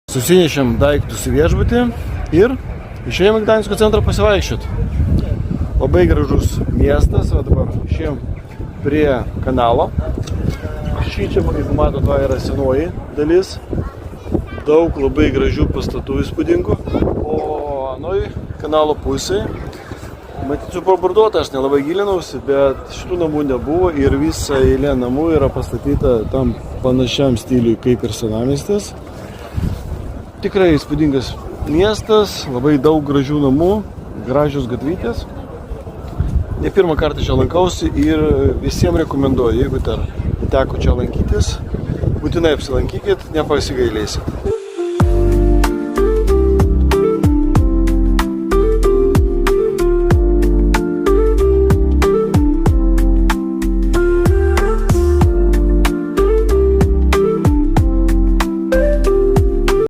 Susinešėm daiktus į viešbutį ir išėjom į Gdansko centrą pasivaikščioti. Labai gražus miestas, o dabar išėjom prie kanalo. Šį čia, kaip matot, to yra senoji dalis. Daug labai gražių pastatų įspūdingų. O anoj kanalo pusėje, matyt, suproborduota, aš nelabai gilinausi, bet šitų namų nebuvo ir visa eilė namų yra pastatyta tam panašiam stiliui kaip ir senamiestis. Tikrai įspūdingas miestas, labai daug gražių namų, gražios gatvytės. Ne pirmą kartą čia lankausi ir visiems rekomenduoju, jeigu dar teko čia lankytis, būtinai apsilankykit, nepasigailėsit.